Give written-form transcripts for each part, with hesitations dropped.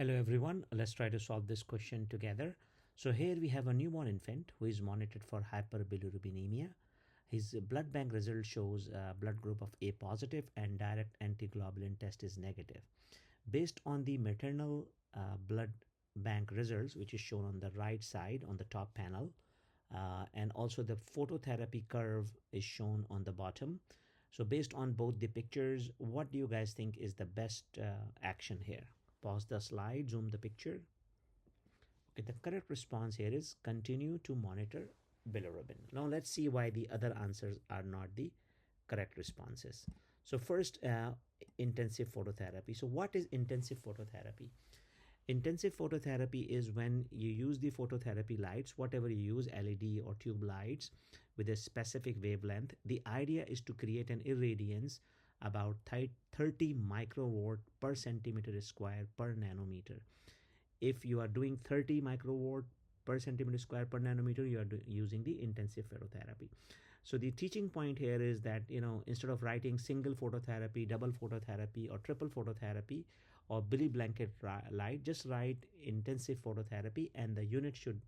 Hello everyone, let's try to solve this question together. So here we have a newborn infant who is monitored for hyperbilirubinemia. His blood bank result shows a blood group of A positive and direct antiglobulin test is negative. Based on the maternal blood bank results, which is shown on the right side on the top panel, and also the phototherapy curve is shown on the bottom. So based on both the pictures, what do you guys think is the best action here? Pause the slide, zoom the picture. Okay, the correct response here is continue to monitor bilirubin. Now let's see why the other answers are not the correct responses. So first, intensive phototherapy. So what is intensive phototherapy? Intensive phototherapy is when you use the phototherapy lights, whatever you use, LED or tube lights with a specific wavelength. The idea is to create an irradiance about 30 microwatt per centimeter square per nanometer. If you are doing 30 microwatt per centimeter square per nanometer, you are using the intensive phototherapy. So the teaching point here is that, instead of writing single phototherapy, double phototherapy, or triple phototherapy, or Billy blanket light, just write intensive phototherapy, and the unit should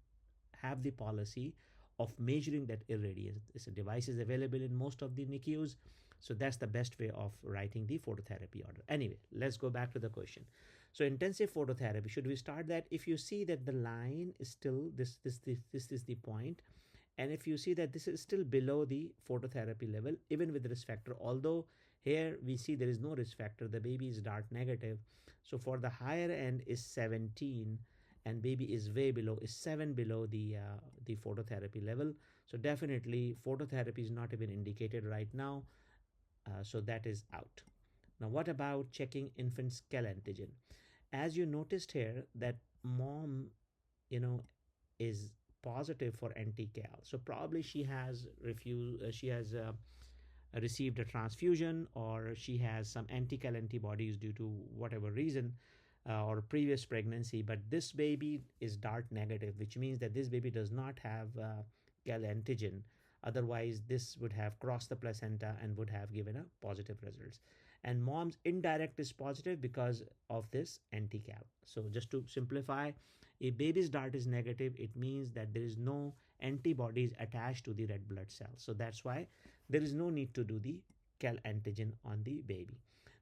have the policy of measuring that irradiance. This device is available in most of the NICUs, so that's the best way of writing the phototherapy order. Anyway, let's go back to the question. So intensive phototherapy, should we start that? If you see that the line is still this is the point, and if you see that this is still below the phototherapy level, even with risk factor, although here we see there is no risk factor, the baby is DAT negative. So for the higher end is 17, and baby is way below, is 7 below the phototherapy level. So definitely phototherapy is not even indicated right now. So that is out. Now what about checking infant's Kel antigen? As you noticed here that mom, is positive for Ant-Kell. So probably she has received a transfusion, or she has some Ant-Kell antibodies due to whatever reason, or previous pregnancy. But this baby is DAT negative, which means that this baby does not have Kel antigen. Otherwise, this would have crossed the placenta and would have given a positive results. And mom's indirect is positive because of this Ant-Kell. So just to simplify, if baby's DAT is negative, it means that there is no antibodies attached to the red blood cells. So that's why there is no need to do the Kel antigen on the baby.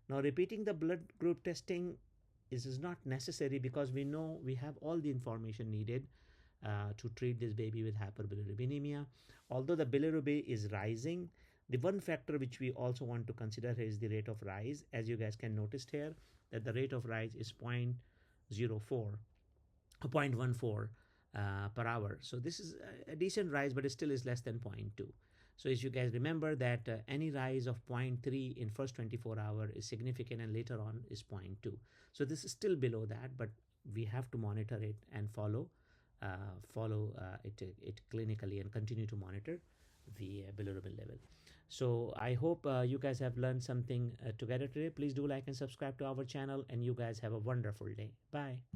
Now repeating the blood group testing is not necessary, because we know we have all the information needed to treat this baby with hyperbilirubinemia. Although the bilirubin is rising, the one factor which we also want to consider is the rate of rise. As you guys can notice here, that the rate of rise is 0.04 0.14 per hour. So this is a decent rise, but it still is less than 0.2. So as you guys remember that any rise of 0.3 in first 24 hours is significant, and later on is 0.2. So this is still below that, but we have to monitor it and follow it clinically, and continue to monitor the bilirubin level. So I hope you guys have learned something together today. Please do like and subscribe to our channel, and you guys have a wonderful day. Bye.